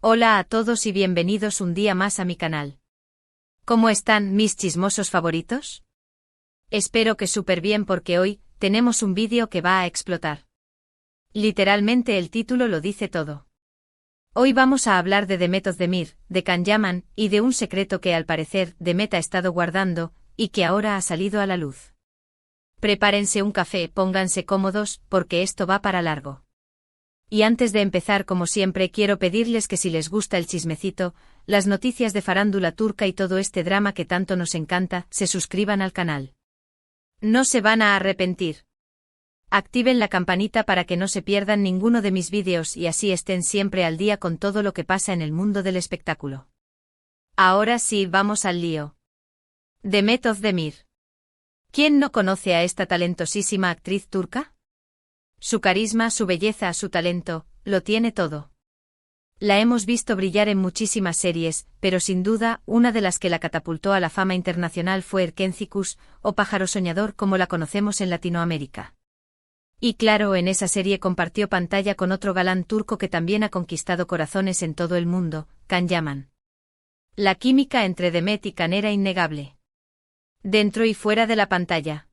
Hola a todos y bienvenidos un día más a mi canal. ¿Cómo están mis chismosos favoritos? Espero que súper bien porque hoy tenemos un vídeo que va a explotar. Literalmente el título lo dice todo. Hoy vamos a hablar de Demet Özdemir, de Can Yaman, y de un secreto que al parecer Demet ha estado guardando, y que ahora ha salido a la luz. Prepárense un café, pónganse cómodos, porque esto va para largo. Y antes de empezar, como siempre, quiero pedirles que si les gusta el chismecito, las noticias de farándula turca y todo este drama que tanto nos encanta, se suscriban al canal. No se van a arrepentir. Activen la campanita para que no se pierdan ninguno de mis vídeos y así estén siempre al día con todo lo que pasa en el mundo del espectáculo. Ahora sí, vamos al lío. Demet Özdemir. ¿Quién no conoce a esta talentosísima actriz turca? Su carisma, su belleza, su talento, lo tiene todo. La hemos visto brillar en muchísimas series, pero sin duda, una de las que la catapultó a la fama internacional fue Erkencikus, o Pájaro Soñador como la conocemos en Latinoamérica. Y claro, en esa serie compartió pantalla con otro galán turco que también ha conquistado corazones en todo el mundo, Can Yaman. La química entre Demet y Can era innegable. Dentro y fuera de la pantalla.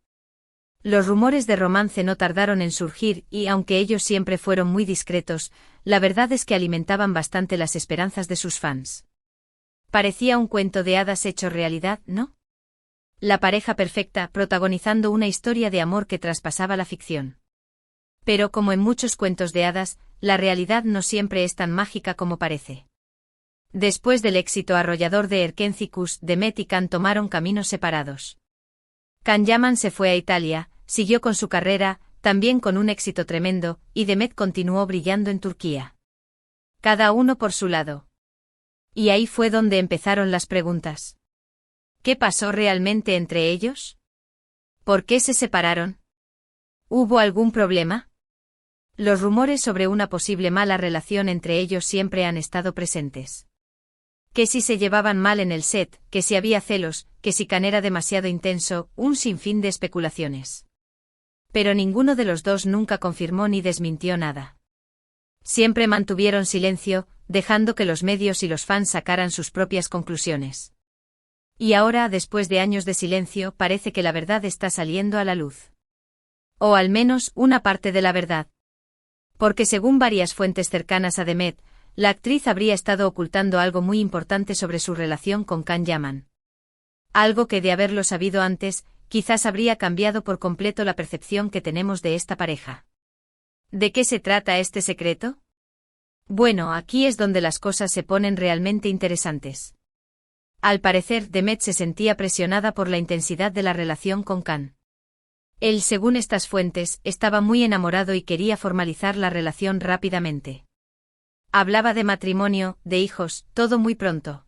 Los rumores de romance no tardaron en surgir y, aunque ellos siempre fueron muy discretos, la verdad es que alimentaban bastante las esperanzas de sus fans. Parecía un cuento de hadas hecho realidad, ¿no? La pareja perfecta, protagonizando una historia de amor que traspasaba la ficción. Pero como en muchos cuentos de hadas, la realidad no siempre es tan mágica como parece. Después del éxito arrollador de Erkencikus, Demet y Can tomaron caminos separados. Can Yaman se fue a Italia, siguió con su carrera, también con un éxito tremendo, y Demet continuó brillando en Turquía. Cada uno por su lado. Y ahí fue donde empezaron las preguntas. ¿Qué pasó realmente entre ellos? ¿Por qué se separaron? ¿Hubo algún problema? Los rumores sobre una posible mala relación entre ellos siempre han estado presentes. Que si se llevaban mal en el set, que si había celos, que si Can era demasiado intenso, un sinfín de especulaciones. Pero ninguno de los dos nunca confirmó ni desmintió nada. Siempre mantuvieron silencio, dejando que los medios y los fans sacaran sus propias conclusiones. Y ahora, después de años de silencio, parece que la verdad está saliendo a la luz. O al menos, una parte de la verdad. Porque según varias fuentes cercanas a Demet, la actriz habría estado ocultando algo muy importante sobre su relación con Can Yaman. Algo que, de haberlo sabido antes, quizás habría cambiado por completo la percepción que tenemos de esta pareja. ¿De qué se trata este secreto? Bueno, aquí es donde las cosas se ponen realmente interesantes. Al parecer, Demet se sentía presionada por la intensidad de la relación con Can. Él, según estas fuentes, estaba muy enamorado y quería formalizar la relación rápidamente. Hablaba de matrimonio, de hijos, todo muy pronto.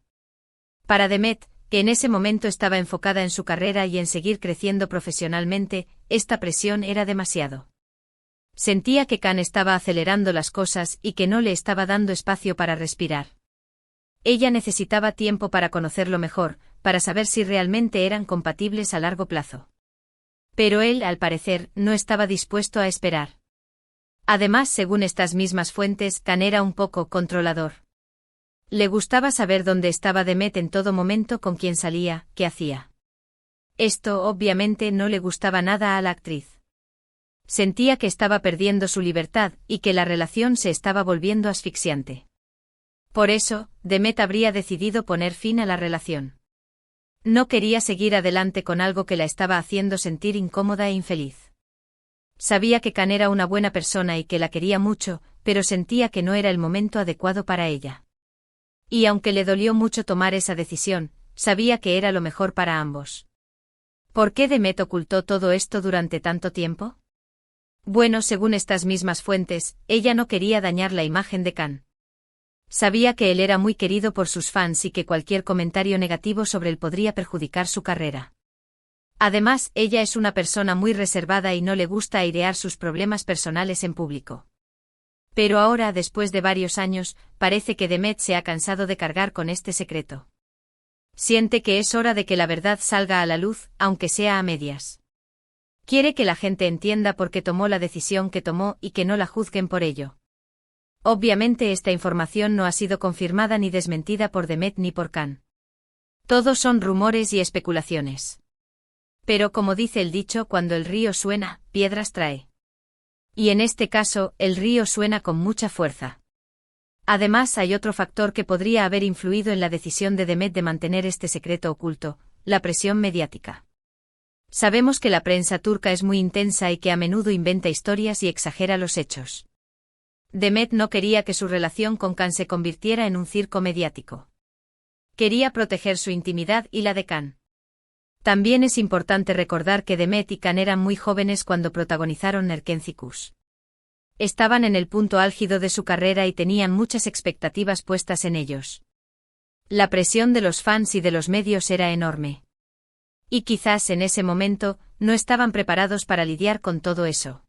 Para Demet, que en ese momento estaba enfocada en su carrera y en seguir creciendo profesionalmente, esta presión era demasiado. Sentía que Can estaba acelerando las cosas y que no le estaba dando espacio para respirar. Ella necesitaba tiempo para conocerlo mejor, para saber si realmente eran compatibles a largo plazo. Pero él, al parecer, no estaba dispuesto a esperar. Además, según estas mismas fuentes, Can era un poco controlador. Le gustaba saber dónde estaba Demet en todo momento, con quién salía, qué hacía. Esto, obviamente, no le gustaba nada a la actriz. Sentía que estaba perdiendo su libertad y que la relación se estaba volviendo asfixiante. Por eso, Demet habría decidido poner fin a la relación. No quería seguir adelante con algo que la estaba haciendo sentir incómoda e infeliz. Sabía que Can era una buena persona y que la quería mucho, pero sentía que no era el momento adecuado para ella. Y aunque le dolió mucho tomar esa decisión, sabía que era lo mejor para ambos. ¿Por qué Demet ocultó todo esto durante tanto tiempo? Bueno, según estas mismas fuentes, ella no quería dañar la imagen de Can. Sabía que él era muy querido por sus fans y que cualquier comentario negativo sobre él podría perjudicar su carrera. Además, ella es una persona muy reservada y no le gusta airear sus problemas personales en público. Pero ahora, después de varios años, parece que Demet se ha cansado de cargar con este secreto. Siente que es hora de que la verdad salga a la luz, aunque sea a medias. Quiere que la gente entienda por qué tomó la decisión que tomó y que no la juzguen por ello. Obviamente esta información no ha sido confirmada ni desmentida por Demet ni por Khan. Todos son rumores y especulaciones. Pero como dice el dicho, cuando el río suena, piedras trae. Y en este caso, el río suena con mucha fuerza. Además, hay otro factor que podría haber influido en la decisión de Demet de mantener este secreto oculto: la presión mediática. Sabemos que la prensa turca es muy intensa y que a menudo inventa historias y exagera los hechos. Demet no quería que su relación con Khan se convirtiera en un circo mediático. Quería proteger su intimidad y la de Khan. También es importante recordar que Demet y Khan eran muy jóvenes cuando protagonizaron Erkenci-Kuş. Estaban en el punto álgido de su carrera y tenían muchas expectativas puestas en ellos. La presión de los fans y de los medios era enorme. Y quizás en ese momento, no estaban preparados para lidiar con todo eso.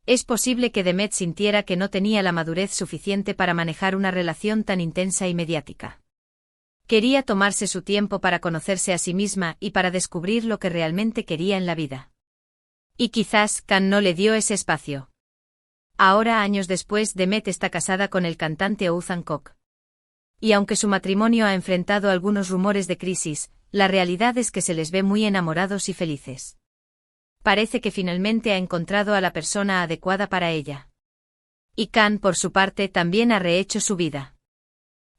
Es posible que Demet sintiera que no tenía la madurez suficiente para manejar una relación tan intensa y mediática. Quería tomarse su tiempo para conocerse a sí misma y para descubrir lo que realmente quería en la vida. Y quizás Khan no le dio ese espacio. Ahora, años después, Demet está casada con el cantante Oğuzhan Koç. Y aunque su matrimonio ha enfrentado algunos rumores de crisis, la realidad es que se les ve muy enamorados y felices. Parece que finalmente ha encontrado a la persona adecuada para ella. Y Khan, por su parte, también ha rehecho su vida.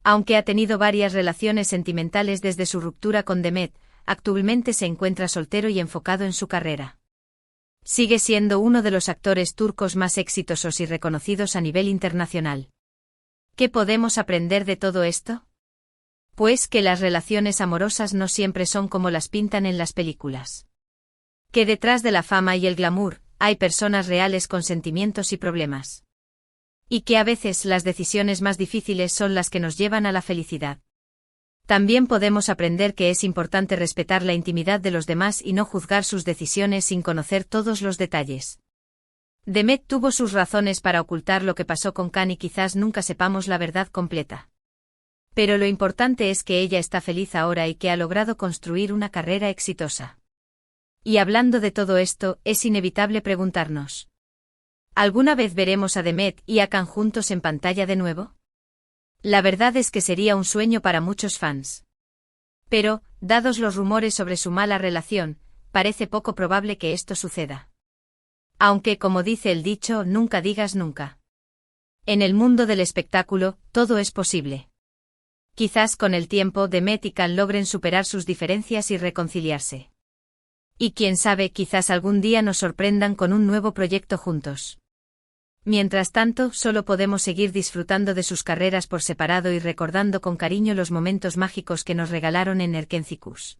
Aunque ha tenido varias relaciones sentimentales desde su ruptura con Demet, actualmente se encuentra soltero y enfocado en su carrera. Sigue siendo uno de los actores turcos más exitosos y reconocidos a nivel internacional. ¿Qué podemos aprender de todo esto? Pues que las relaciones amorosas no siempre son como las pintan en las películas. Que detrás de la fama y el glamour, hay personas reales con sentimientos y problemas. Y que a veces las decisiones más difíciles son las que nos llevan a la felicidad. También podemos aprender que es importante respetar la intimidad de los demás y no juzgar sus decisiones sin conocer todos los detalles. Demet tuvo sus razones para ocultar lo que pasó con Khan y quizás nunca sepamos la verdad completa. Pero lo importante es que ella está feliz ahora y que ha logrado construir una carrera exitosa. Y hablando de todo esto, es inevitable preguntarnos: ¿alguna vez veremos a Demet y a Khan juntos en pantalla de nuevo? La verdad es que sería un sueño para muchos fans. Pero, dados los rumores sobre su mala relación, parece poco probable que esto suceda. Aunque, como dice el dicho, nunca digas nunca. En el mundo del espectáculo, todo es posible. Quizás con el tiempo Demet y Khan logren superar sus diferencias y reconciliarse. Y quién sabe, quizás algún día nos sorprendan con un nuevo proyecto juntos. Mientras tanto, solo podemos seguir disfrutando de sus carreras por separado y recordando con cariño los momentos mágicos que nos regalaron en Erkenci-Kuş.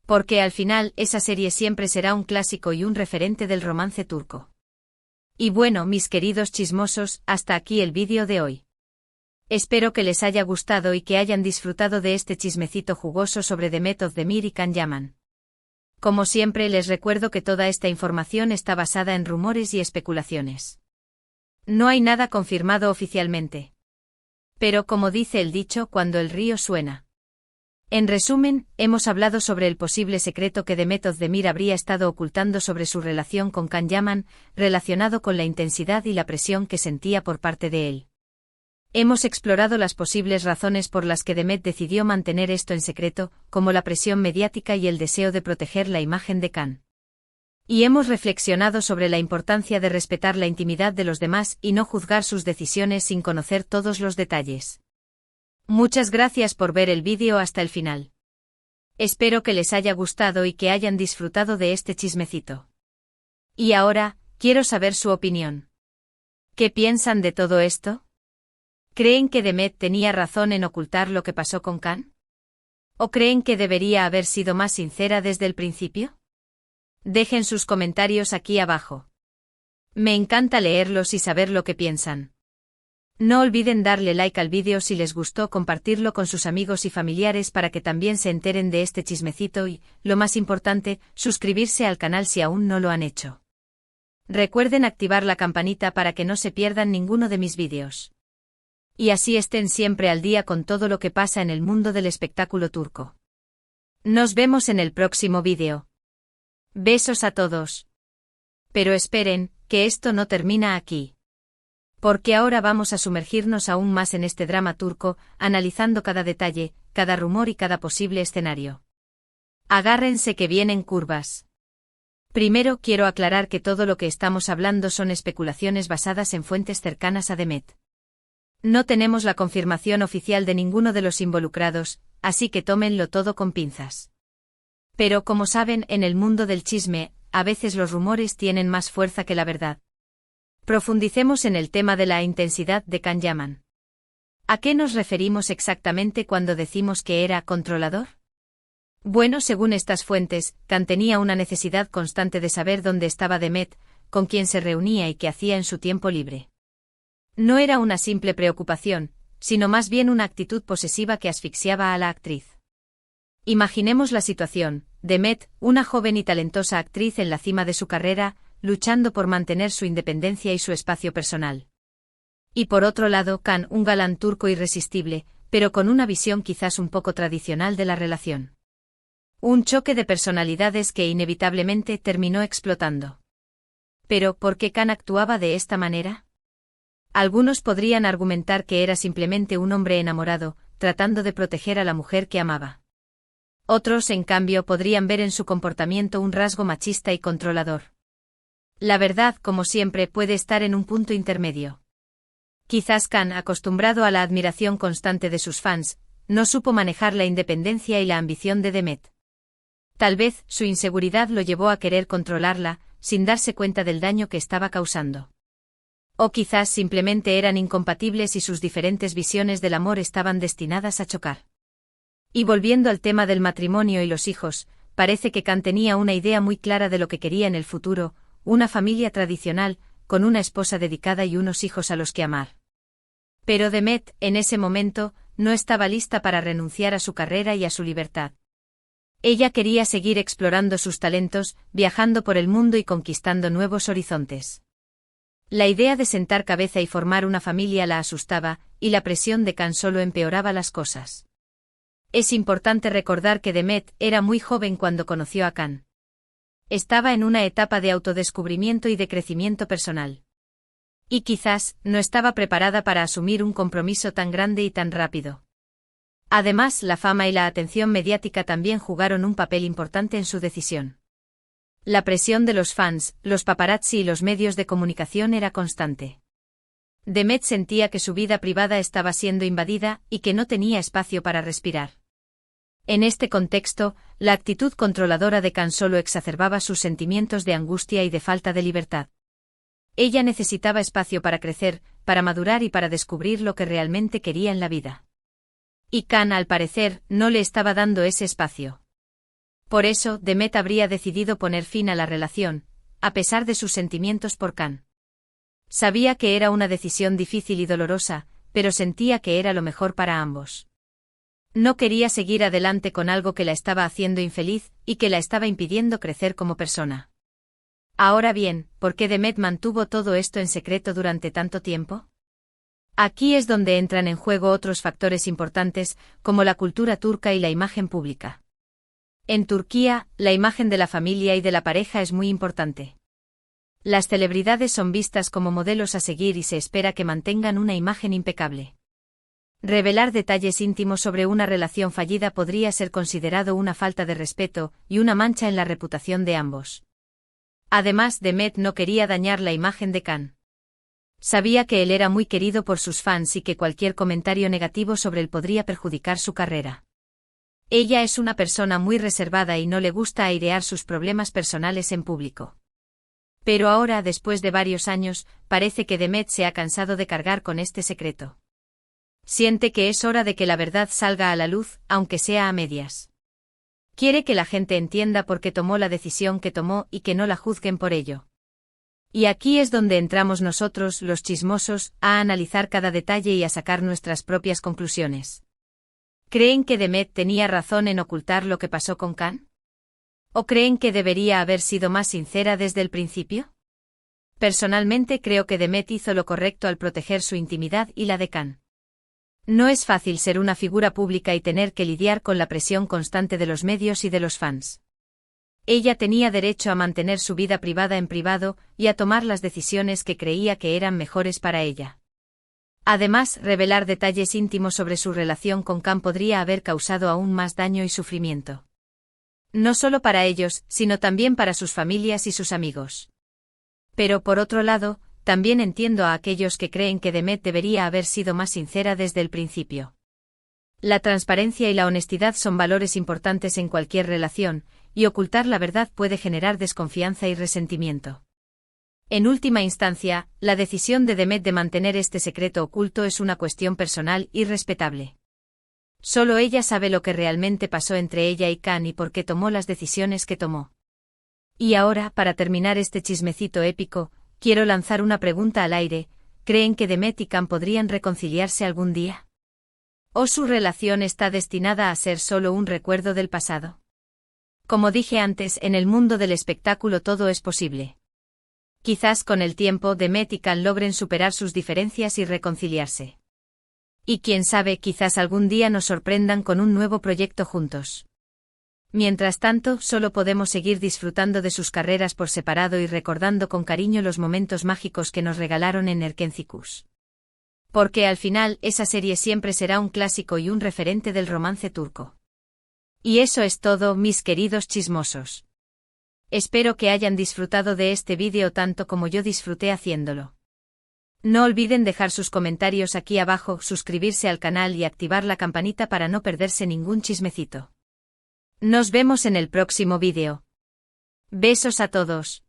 Porque al final, esa serie siempre será un clásico y un referente del romance turco. Y bueno, mis queridos chismosos, hasta aquí el vídeo de hoy. Espero que les haya gustado y que hayan disfrutado de este chismecito jugoso sobre Demet Özdemir y Can Yaman. Como siempre, les recuerdo que toda esta información está basada en rumores y especulaciones. No hay nada confirmado oficialmente. Pero como dice el dicho, cuando el río suena. En resumen, hemos hablado sobre el posible secreto que Demet Özdemir habría estado ocultando sobre su relación con Can Yaman, relacionado con la intensidad y la presión que sentía por parte de él. Hemos explorado las posibles razones por las que Demet decidió mantener esto en secreto, como la presión mediática y el deseo de proteger la imagen de Khan. Y hemos reflexionado sobre la importancia de respetar la intimidad de los demás y no juzgar sus decisiones sin conocer todos los detalles. Muchas gracias por ver el vídeo hasta el final. Espero que les haya gustado y que hayan disfrutado de este chismecito. Y ahora, quiero saber su opinión. ¿Qué piensan de todo esto? ¿Creen que Demet tenía razón en ocultar lo que pasó con Khan? ¿O creen que debería haber sido más sincera desde el principio? Dejen sus comentarios aquí abajo. Me encanta leerlos y saber lo que piensan. No olviden darle like al vídeo si les gustó, compartirlo con sus amigos y familiares para que también se enteren de este chismecito y, lo más importante, suscribirse al canal si aún no lo han hecho. Recuerden activar la campanita para que no se pierdan ninguno de mis vídeos. Y así estén siempre al día con todo lo que pasa en el mundo del espectáculo turco. Nos vemos en el próximo vídeo. Besos a todos. Pero esperen, que esto no termina aquí. Porque ahora vamos a sumergirnos aún más en este drama turco, analizando cada detalle, cada rumor y cada posible escenario. Agárrense que vienen curvas. Primero quiero aclarar que todo lo que estamos hablando son especulaciones basadas en fuentes cercanas a Demet. No tenemos la confirmación oficial de ninguno de los involucrados, así que tómenlo todo con pinzas. Pero como saben, en el mundo del chisme, a veces los rumores tienen más fuerza que la verdad. Profundicemos en el tema de la intensidad de Can Yaman. ¿A qué nos referimos exactamente cuando decimos que era controlador? Bueno, según estas fuentes, Can tenía una necesidad constante de saber dónde estaba Demet, con quién se reunía y qué hacía en su tiempo libre. No era una simple preocupación, sino más bien una actitud posesiva que asfixiaba a la actriz. Imaginemos la situación: Demet, una joven y talentosa actriz en la cima de su carrera, luchando por mantener su independencia y su espacio personal. Y por otro lado, Can, un galán turco irresistible, pero con una visión quizás un poco tradicional de la relación. Un choque de personalidades que inevitablemente terminó explotando. Pero, ¿por qué Can actuaba de esta manera? Algunos podrían argumentar que era simplemente un hombre enamorado, tratando de proteger a la mujer que amaba. Otros, en cambio, podrían ver en su comportamiento un rasgo machista y controlador. La verdad, como siempre, puede estar en un punto intermedio. Quizás Can, acostumbrado a la admiración constante de sus fans, no supo manejar la independencia y la ambición de Demet. Tal vez, su inseguridad lo llevó a querer controlarla, sin darse cuenta del daño que estaba causando. O quizás simplemente eran incompatibles y sus diferentes visiones del amor estaban destinadas a chocar. Y volviendo al tema del matrimonio y los hijos, parece que Can tenía una idea muy clara de lo que quería en el futuro: una familia tradicional, con una esposa dedicada y unos hijos a los que amar. Pero Demet, en ese momento, no estaba lista para renunciar a su carrera y a su libertad. Ella quería seguir explorando sus talentos, viajando por el mundo y conquistando nuevos horizontes. La idea de sentar cabeza y formar una familia la asustaba, y la presión de Can solo empeoraba las cosas. Es importante recordar que Demet era muy joven cuando conoció a Can. Estaba en una etapa de autodescubrimiento y de crecimiento personal. Y quizás, no estaba preparada para asumir un compromiso tan grande y tan rápido. Además, la fama y la atención mediática también jugaron un papel importante en su decisión. La presión de los fans, los paparazzi y los medios de comunicación era constante. Demet sentía que su vida privada estaba siendo invadida y que no tenía espacio para respirar. En este contexto, la actitud controladora de Can solo exacerbaba sus sentimientos de angustia y de falta de libertad. Ella necesitaba espacio para crecer, para madurar y para descubrir lo que realmente quería en la vida. Y Can, al parecer, no le estaba dando ese espacio. Por eso, Demet habría decidido poner fin a la relación, a pesar de sus sentimientos por Can. Sabía que era una decisión difícil y dolorosa, pero sentía que era lo mejor para ambos. No quería seguir adelante con algo que la estaba haciendo infeliz y que la estaba impidiendo crecer como persona. Ahora bien, ¿por qué Demet mantuvo todo esto en secreto durante tanto tiempo? Aquí es donde entran en juego otros factores importantes, como la cultura turca y la imagen pública. En Turquía, la imagen de la familia y de la pareja es muy importante. Las celebridades son vistas como modelos a seguir y se espera que mantengan una imagen impecable. Revelar detalles íntimos sobre una relación fallida podría ser considerado una falta de respeto y una mancha en la reputación de ambos. Además, Demet no quería dañar la imagen de Can. Sabía que él era muy querido por sus fans y que cualquier comentario negativo sobre él podría perjudicar su carrera. Ella es una persona muy reservada y no le gusta airear sus problemas personales en público. Pero ahora, después de varios años, parece que Demet se ha cansado de cargar con este secreto. Siente que es hora de que la verdad salga a la luz, aunque sea a medias. Quiere que la gente entienda por qué tomó la decisión que tomó y que no la juzguen por ello. Y aquí es donde entramos nosotros, los chismosos, a analizar cada detalle y a sacar nuestras propias conclusiones. ¿Creen que Demet tenía razón en ocultar lo que pasó con Can? ¿O creen que debería haber sido más sincera desde el principio? Personalmente creo que Demet hizo lo correcto al proteger su intimidad y la de Can. No es fácil ser una figura pública y tener que lidiar con la presión constante de los medios y de los fans. Ella tenía derecho a mantener su vida privada en privado y a tomar las decisiones que creía que eran mejores para ella. Además, revelar detalles íntimos sobre su relación con Cam podría haber causado aún más daño y sufrimiento. No solo para ellos, sino también para sus familias y sus amigos. Pero por otro lado, también entiendo a aquellos que creen que Demet debería haber sido más sincera desde el principio. La transparencia y la honestidad son valores importantes en cualquier relación, y ocultar la verdad puede generar desconfianza y resentimiento. En última instancia, la decisión de Demet de mantener este secreto oculto es una cuestión personal y respetable. Solo ella sabe lo que realmente pasó entre ella y Can y por qué tomó las decisiones que tomó. Y ahora, para terminar este chismecito épico, quiero lanzar una pregunta al aire: ¿creen que Demet y Can podrían reconciliarse algún día? ¿O su relación está destinada a ser solo un recuerdo del pasado? Como dije antes, en el mundo del espectáculo todo es posible. Quizás con el tiempo Demet y Can logren superar sus diferencias y reconciliarse. Y quién sabe, quizás algún día nos sorprendan con un nuevo proyecto juntos. Mientras tanto, solo podemos seguir disfrutando de sus carreras por separado y recordando con cariño los momentos mágicos que nos regalaron en Erkencikus. Porque al final, esa serie siempre será un clásico y un referente del romance turco. Y eso es todo, mis queridos chismosos. Espero que hayan disfrutado de este vídeo tanto como yo disfruté haciéndolo. No olviden dejar sus comentarios aquí abajo, suscribirse al canal y activar la campanita para no perderse ningún chismecito. Nos vemos en el próximo vídeo. Besos a todos.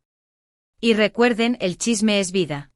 Y recuerden, el chisme es vida.